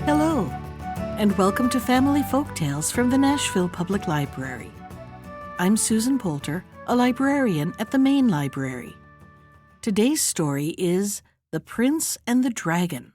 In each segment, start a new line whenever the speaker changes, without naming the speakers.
Hello, and welcome to Family Folktales from the Nashville Public Library. I'm Susan Poulter, a librarian at the main library. Today's story is The Prince and the Dragon,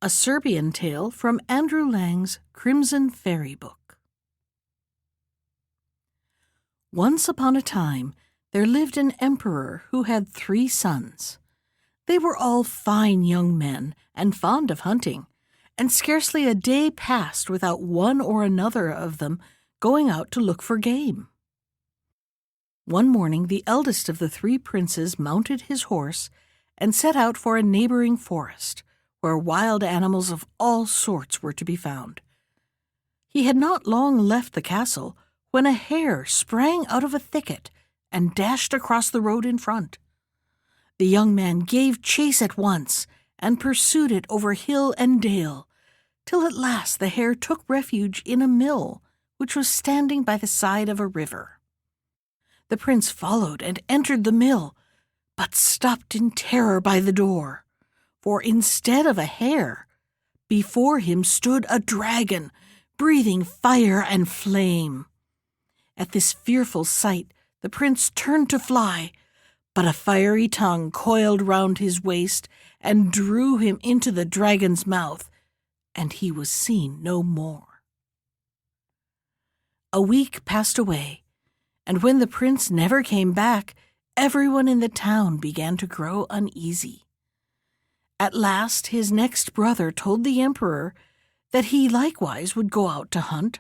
a Serbian tale from Andrew Lang's Crimson Fairy Book. Once upon a time, there lived an emperor who had 3 sons. They were all fine young men and fond of hunting, and scarcely a day passed without one or another of them going out to look for game. One morning the eldest of the 3 princes mounted his horse and set out for a neighboring forest, where wild animals of all sorts were to be found. He had not long left the castle when a hare sprang out of a thicket and dashed across the road in front. The young man gave chase at once and pursued it over hill and dale, till at last the hare took refuge in a mill which was standing by the side of a river. The prince followed and entered the mill, but stopped in terror by the door, for instead of a hare, before him stood a dragon, breathing fire and flame. At this fearful sight, the prince turned to fly, but a fiery tongue coiled round his waist and drew him into the dragon's mouth, and he was seen no more. A week passed away, and when the prince never came back, everyone in the town began to grow uneasy. At last his next brother told the emperor that he likewise would go out to hunt,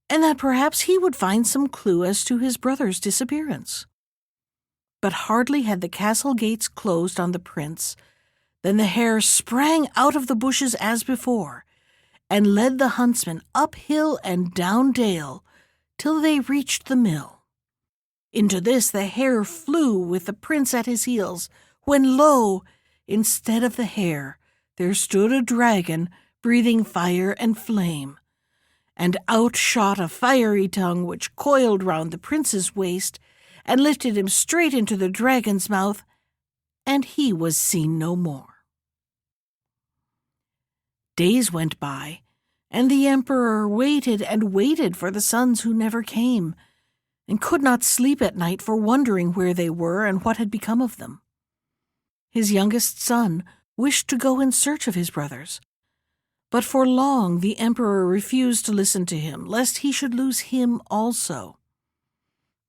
and that perhaps he would find some clue as to his brother's disappearance. But hardly had the castle gates closed on the prince than the hare sprang out of the bushes as before, and led the huntsmen up hill and down dale till they reached the mill. Into this the hare flew with the prince at his heels, when lo, instead of the hare, there stood a dragon breathing fire and flame, and out shot a fiery tongue which coiled round the prince's waist and lifted him straight into the dragon's mouth, and he was seen no more. Days went by, and the emperor waited and waited for the sons who never came, and could not sleep at night for wondering where they were and what had become of them. His youngest son wished to go in search of his brothers, but for long the emperor refused to listen to him, lest he should lose him also.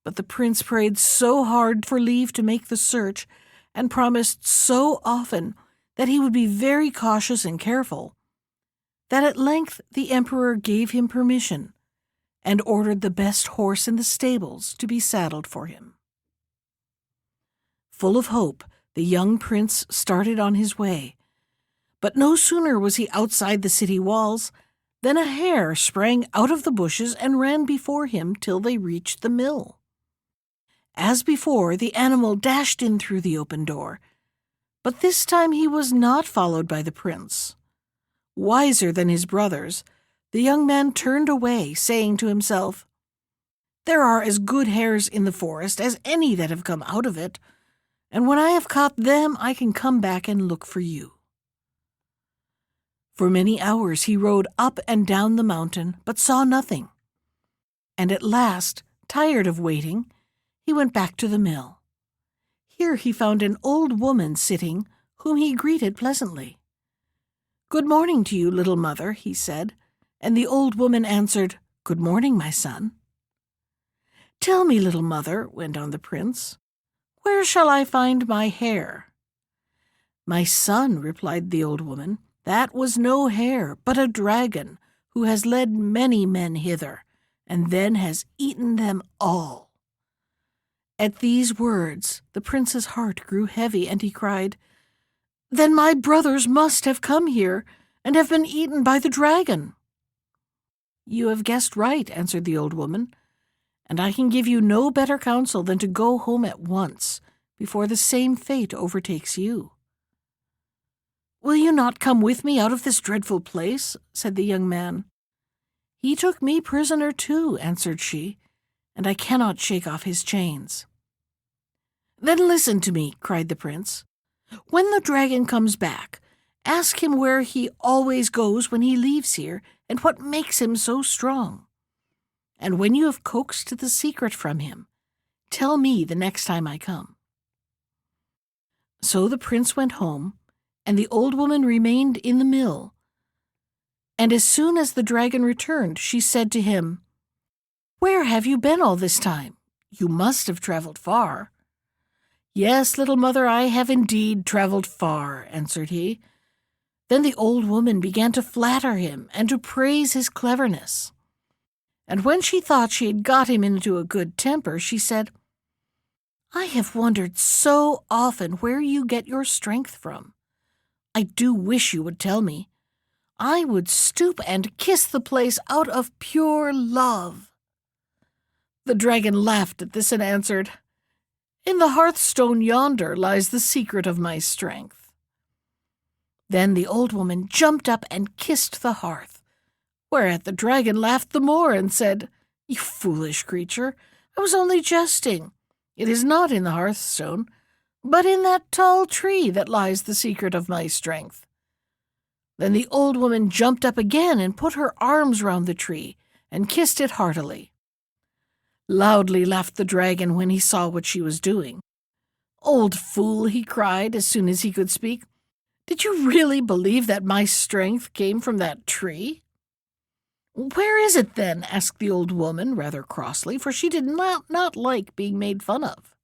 But the prince prayed so hard for leave to make the search, and promised so often that he would be very cautious and careful, that at length the emperor gave him permission, and ordered the best horse in the stables to be saddled for him. Full of hope, the young prince started on his way, but no sooner was he outside the city walls than a hare sprang out of the bushes and ran before him till they reached the mill. As before, the animal dashed in through the open door, but this time he was not followed by the prince. Wiser than his brothers, the young man turned away, saying to himself, "There are as good hares in the forest as any that have come out of it, and when I have caught them I can come back and look for you." For many hours he rode up and down the mountain, but saw nothing, and at last, tired of waiting, he went back to the mill. Here he found an old woman sitting, whom he greeted pleasantly. "Good morning to you, little mother," he said, and the old woman answered, "Good morning, my son." "Tell me, little mother," went on the prince, "where shall I find my hare?" "My son," replied the old woman, "that was no hare, but a dragon, who has led many men hither, and then has eaten them all." At these words the prince's heart grew heavy, and he cried, "Then my brothers must have come here, and have been eaten by the dragon." "You have guessed right," answered the old woman, "and I can give you no better counsel than to go home at once, before the same fate overtakes you." "Will you not come with me out of this dreadful place?" said the young man. "He took me prisoner too," answered she, "and I cannot shake off his chains." "Then listen to me," cried the prince. "When the dragon comes back, Ask him where he always goes when he leaves here and what makes him so strong. And when you have coaxed the secret from him, tell me the next time I come." So the prince went home, and the old woman remained in the mill. And as soon as the dragon returned, she said to him, "Where have you been all this time? You must have traveled far." "Yes, little mother, I have indeed traveled far," answered he. Then the old woman began to flatter him and to praise his cleverness. And when she thought she had got him into a good temper, she said, "I have wondered so often where you get your strength from. I do wish you would tell me. I would stoop and kiss the place out of pure love." The dragon laughed at this and answered, "In the hearthstone yonder lies the secret of my strength." Then the old woman jumped up and kissed the hearth, whereat the dragon laughed the more and said, "You foolish creature, I was only jesting. It is not in the hearthstone, but in that tall tree that lies the secret of my strength." Then the old woman jumped up again and put her arms round the tree and kissed it heartily. Loudly laughed the dragon when he saw what she was doing. "Old fool," he cried as soon as he could speak, "did you really believe that my strength came from that tree?" "Where is it, then?" asked the old woman rather crossly, for she did not like being made fun of.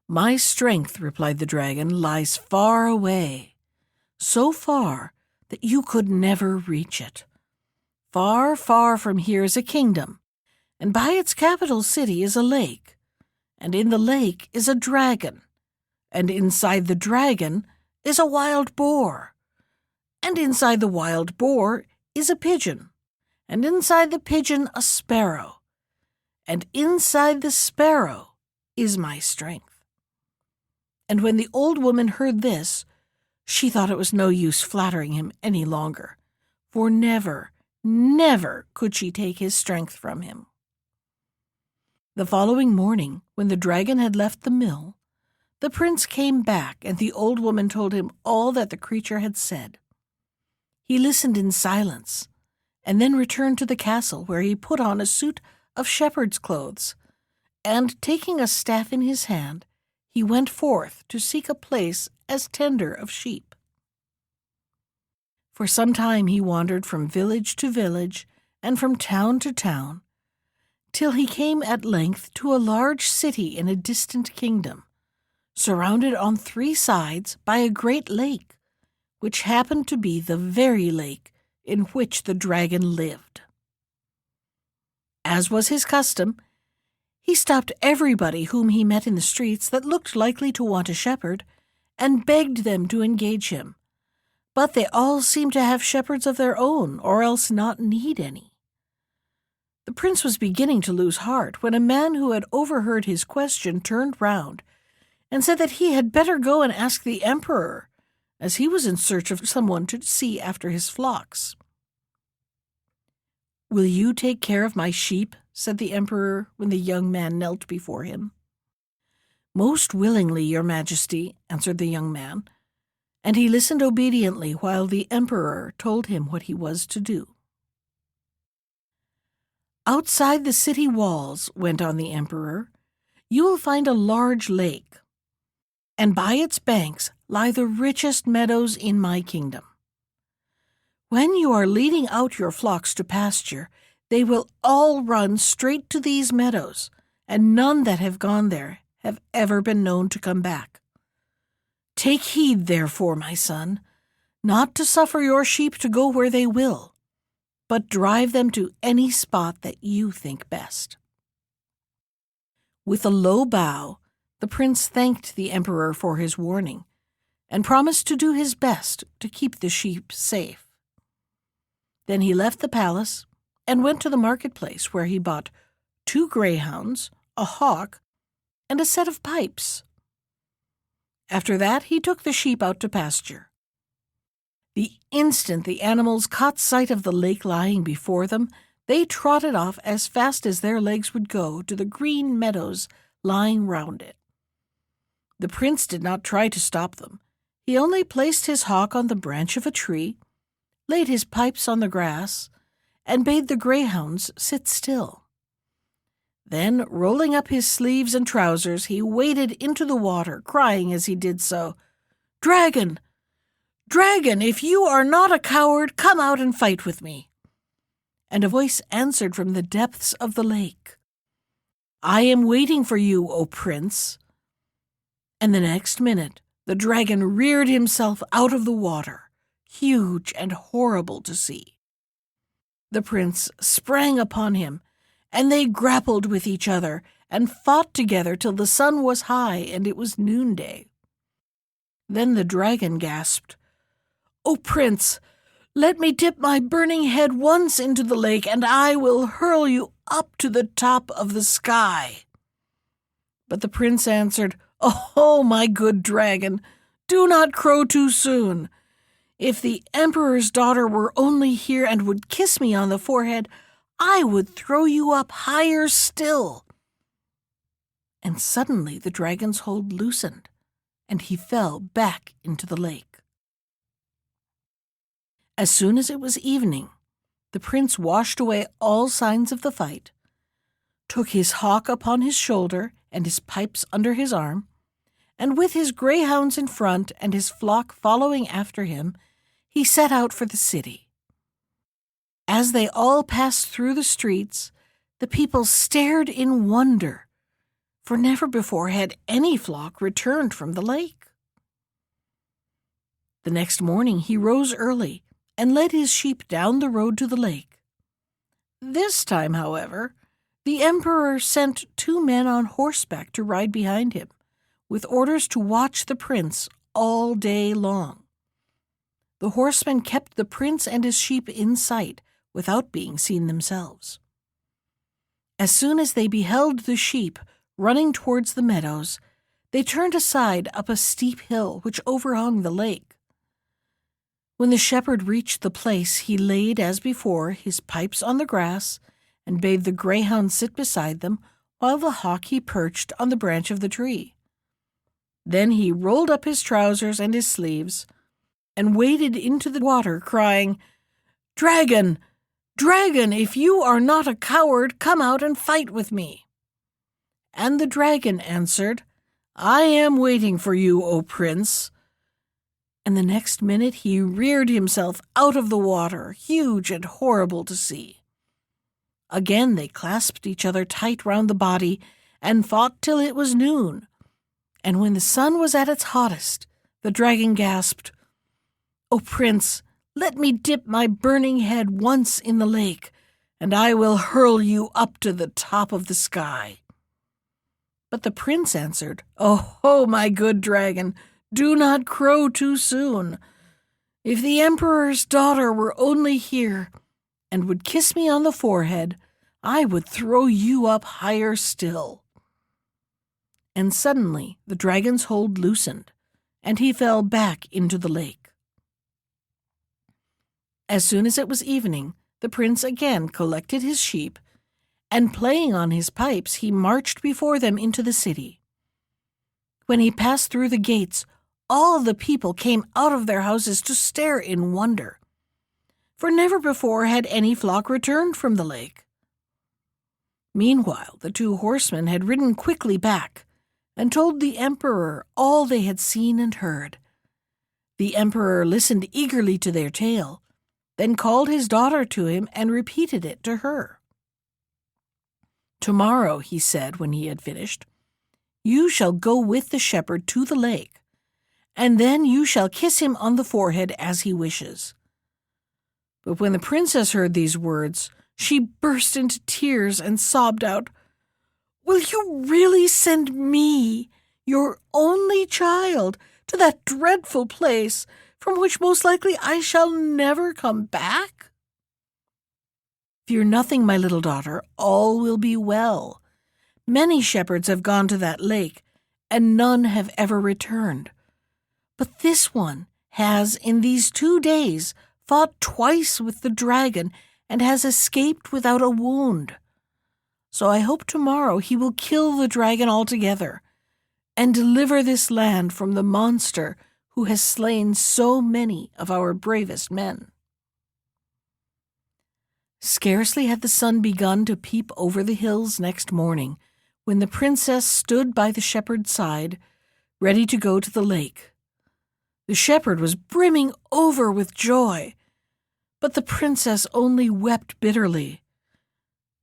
"My strength," replied the dragon, "lies far away, so far that you could never reach it. Far, far from here is a kingdom, and by its capital city is a lake, and in the lake is a dragon, and inside the dragon is a wild boar, and inside the wild boar is a pigeon, and inside the pigeon a sparrow, and inside the sparrow is my strength." And when the old woman heard this, she thought it was no use flattering him any longer, for never, never could she take his strength from him. The following morning, when the dragon had left the mill, the prince came back, and the old woman told him all that the creature had said. He listened in silence, and then returned to the castle, where he put on a suit of shepherd's clothes, and, taking a staff in his hand, he went forth to seek a place as tender of sheep. For some time he wandered from village to village and from town to town, till he came at length to a large city in a distant kingdom, surrounded on 3 sides by a great lake, which happened to be the very lake in which the dragon lived. As was his custom, he stopped everybody whom he met in the streets that looked likely to want a shepherd, and begged them to engage him. But they all seemed to have shepherds of their own, or else not need any. The prince was beginning to lose heart when a man who had overheard his question turned round and said that he had better go and ask the emperor, as he was in search of someone to see after his flocks. "Will you take care of my sheep?" said the emperor when the young man knelt before him. "Most willingly, your majesty," answered the young man, and he listened obediently while the emperor told him what he was to do. "Outside the city walls," went on the emperor, "you will find a large lake, and by its banks lie the richest meadows in my kingdom. When you are leading out your flocks to pasture, they will all run straight to these meadows, and none that have gone there have ever been known to come back. Take heed, therefore, my son, not to suffer your sheep to go where they will, but drive them to any spot that you think best." With a low bow, the prince thanked the emperor for his warning, and promised to do his best to keep the sheep safe. Then he left the palace and went to the marketplace, where he bought 2 greyhounds, a hawk, and a set of pipes. After that he took the sheep out to pasture. The instant the animals caught sight of the lake lying before them, they trotted off as fast as their legs would go to the green meadows lying round it. The prince did not try to stop them, He only placed his hawk on the branch of a tree, laid his pipes on the grass, and bade the greyhounds sit still. Then, rolling up his sleeves and trousers, he waded into the water, crying as he did so, "Dragon! Dragon, if you are not a coward, come out and fight with me." And a voice answered from the depths of the lake, "I am waiting for you, O Prince." And the next minute, the dragon reared himself out of the water, huge and horrible to see. The prince sprang upon him, and they grappled with each other and fought together till the sun was high and it was noonday. Then the dragon gasped, "O Prince, let me dip my burning head once into the lake, and I will hurl you up to the top of the sky." But the prince answered, "Oh, my good dragon, do not crow too soon. If the emperor's daughter were only here and would kiss me on the forehead, I would throw you up higher still." And suddenly the dragon's hold loosened, and he fell back into the lake. As soon as it was evening, the prince washed away all signs of the fight, took his hawk upon his shoulder and his pipes under his arm, and with his greyhounds in front and his flock following after him, he set out for the city. As they all passed through the streets, the people stared in wonder, for never before had any flock returned from the lake. The next morning he rose early and led his sheep down the road to the lake. This time, however, the emperor sent 2 men on horseback to ride behind him, with orders to watch the prince all day long. The horsemen kept the prince and his sheep in sight without being seen themselves. As soon as they beheld the sheep running towards the meadows, they turned aside up a steep hill which overhung the lake. When the shepherd reached the place, he laid, as before, his pipes on the grass and bade the greyhound sit beside them, while the hawk he perched on the branch of the tree. Then he rolled up his trousers and his sleeves and waded into the water, crying, "Dragon! Dragon, if you are not a coward, come out and fight with me." And the dragon answered, "I am waiting for you, O Prince." And the next minute he reared himself out of the water, huge and horrible to see. Again they clasped each other tight round the body and fought till it was noon. And when the sun was at its hottest, the dragon gasped, "O Prince, let me dip my burning head once in the lake, and I will hurl you up to the top of the sky." But the prince answered, "Oh, my good dragon, do not crow too soon. If the emperor's daughter were only here and would kiss me on the forehead, I would throw you up higher still." And suddenly the dragon's hold loosened, and he fell back into the lake. As soon as it was evening, the prince again collected his sheep, and playing on his pipes, he marched before them into the city. When he passed through the gates, all the people came out of their houses to stare in wonder, for never before had any flock returned from the lake. Meanwhile, the 2 horsemen had ridden quickly back and told the emperor all they had seen and heard. The emperor listened eagerly to their tale, then called his daughter to him and repeated it to her. "Tomorrow," he said when he had finished, "you shall go with the shepherd to the lake, and then you shall kiss him on the forehead as he wishes." But when the princess heard these words, she burst into tears and sobbed out, "Will you really send me, your only child, to that dreadful place from which most likely I shall never come back?" "Fear nothing, my little daughter, all will be well. Many shepherds have gone to that lake, and none have ever returned. But this one has, in these 2 days, fought twice with the dragon and has escaped without a wound. So I hope tomorrow he will kill the dragon altogether and deliver this land from the monster who has slain so many of our bravest men." Scarcely had the sun begun to peep over the hills next morning when the princess stood by the shepherd's side, ready to go to the lake. The shepherd was brimming over with joy, but the princess only wept bitterly.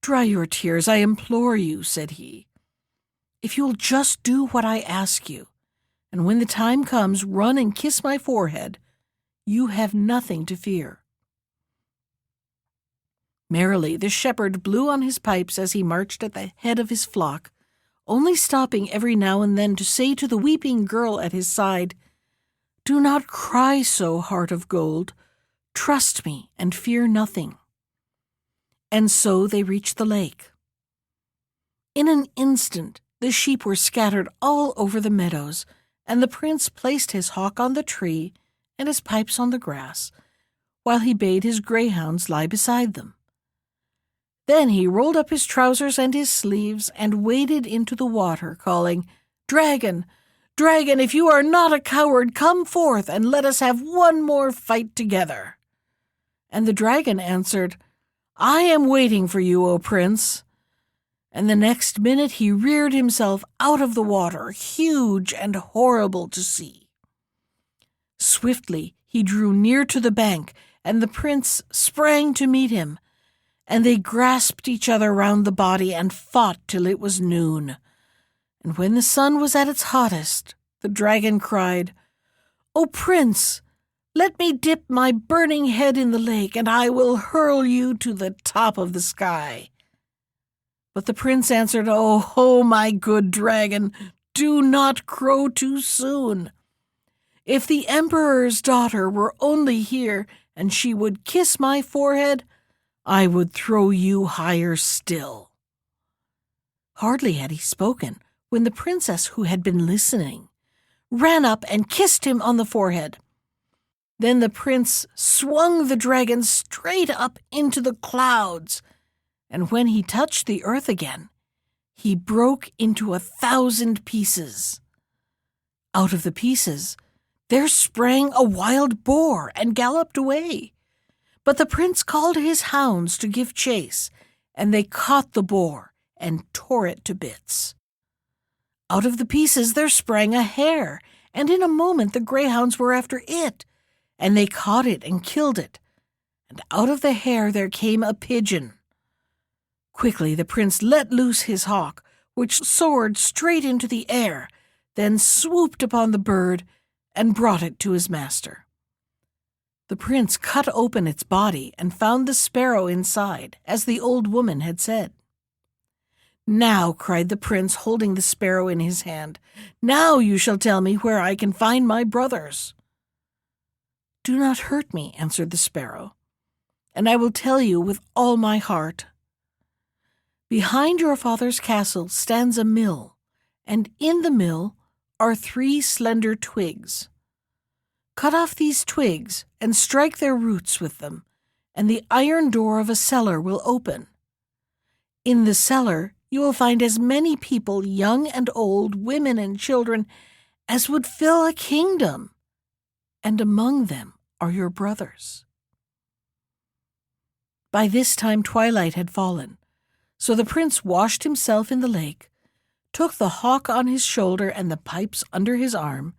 "Dry your tears, I implore you," said he. "If you will just do what I ask you, and when the time comes, run and kiss my forehead, you have nothing to fear." Merrily the shepherd blew on his pipes as he marched at the head of his flock, only stopping every now and then to say to the weeping girl at his side, "Do not cry so, heart of gold. Trust me and fear nothing." And so they reached the lake. In an instant the sheep were scattered all over the meadows, and the prince placed his hawk on the tree and his pipes on the grass, while he bade his greyhounds lie beside them. Then he rolled up his trousers and his sleeves and waded into the water, calling, "Dragon, dragon, if you are not a coward, come forth and let us have one more fight together." And the dragon answered, "I am waiting for you, O prince." And the next minute he reared himself out of the water, huge and horrible to see. Swiftly he drew near to the bank, and the prince sprang to meet him, and they grasped each other round the body and fought till it was noon. And when the sun was at its hottest, the dragon cried, "O prince, let me dip my burning head in the lake, and I will hurl you to the top of the sky." But the prince answered, "Oh, my good dragon, do not crow too soon. If the emperor's daughter were only here, and she would kiss my forehead, I would throw you higher still." Hardly had he spoken when the princess, who had been listening, ran up and kissed him on the forehead. Then the prince swung the dragon straight up into the clouds, and when he touched the earth again, he broke into 1,000 pieces. Out of the pieces there sprang a wild boar and galloped away. But the prince called his hounds to give chase, and they caught the boar and tore it to bits. Out of the pieces there sprang a hare, and in a moment the greyhounds were after it, and they caught it and killed it. And out of the hare there came a pigeon. Quickly the prince let loose his hawk, which soared straight into the air, then swooped upon the bird and brought it to his master. The prince cut open its body and found the sparrow inside, as the old woman had said. "Now," cried the prince, holding the sparrow in his hand, "now you shall tell me where I can find my brothers." "Do not hurt me," answered the sparrow, "and I will tell you with all my heart. Behind your father's castle stands a mill, and in the mill are 3 slender twigs. Cut off these twigs and strike their roots with them, and the iron door of a cellar will open. In the cellar you will find as many people, young and old, women and children, as would fill a kingdom, and among them are your brothers." By this time twilight had fallen, so the prince washed himself in the lake, took the hawk on his shoulder and the pipes under his arm,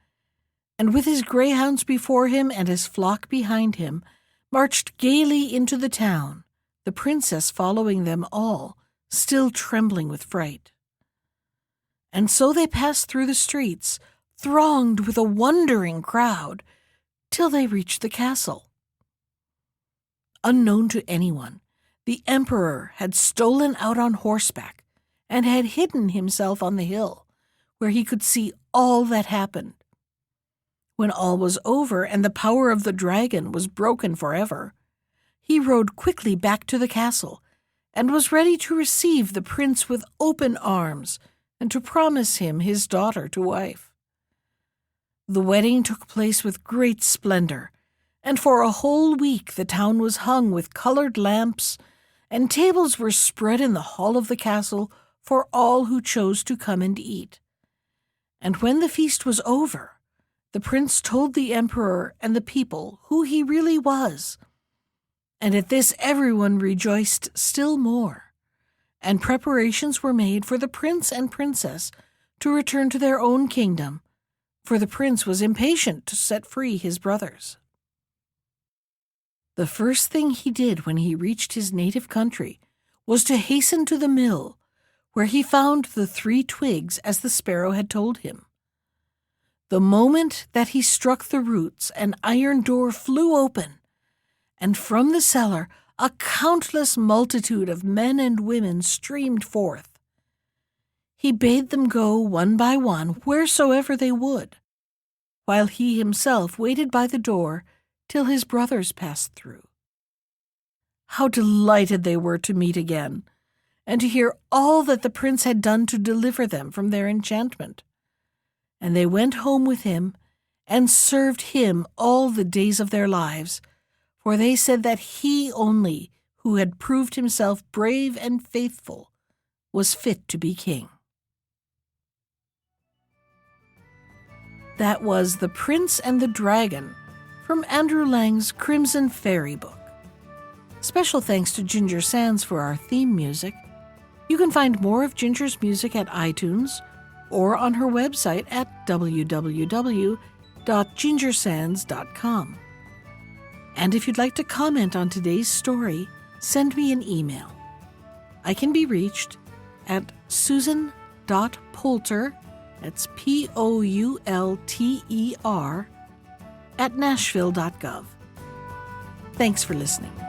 and with his greyhounds before him and his flock behind him, marched gaily into the town, the princess following them all, still trembling with fright. And so they passed through the streets, thronged with a wondering crowd, till they reached the castle. Unknown to anyone, the emperor had stolen out on horseback and had hidden himself on the hill, where he could see all that happened. When all was over and the power of the dragon was broken forever, he rode quickly back to the castle and was ready to receive the prince with open arms and to promise him his daughter to wife. The wedding took place with great splendor, and for a whole week the town was hung with colored lamps, and tables were spread in the hall of the castle for all who chose to come and eat. And when the feast was over, the prince told the emperor and the people who he really was. And at this everyone rejoiced still more, and preparations were made for the prince and princess to return to their own kingdom, for the prince was impatient to set free his brothers. The first thing he did when he reached his native country was to hasten to the mill, where he found the 3 twigs as the sparrow had told him. The moment that he struck the roots, an iron door flew open, and from the cellar a countless multitude of men and women streamed forth. He bade them go one by one wheresoever they would, while he himself waited by the door till his brothers passed through. How delighted they were to meet again, and to hear all that the prince had done to deliver them from their enchantment. And they went home with him, and served him all the days of their lives, for they said that he only, who had proved himself brave and faithful, was fit to be king. That was The Prince and the Dragon from Andrew Lang's Crimson Fairy book. Special thanks to Ginger Sands for our theme music. You can find more of Ginger's music at iTunes or on her website at www.gingersands.com. And if you'd like to comment on today's story, send me an email. I can be reached at susan.poulter, that's Poulter, at nashville.gov. Thanks for listening.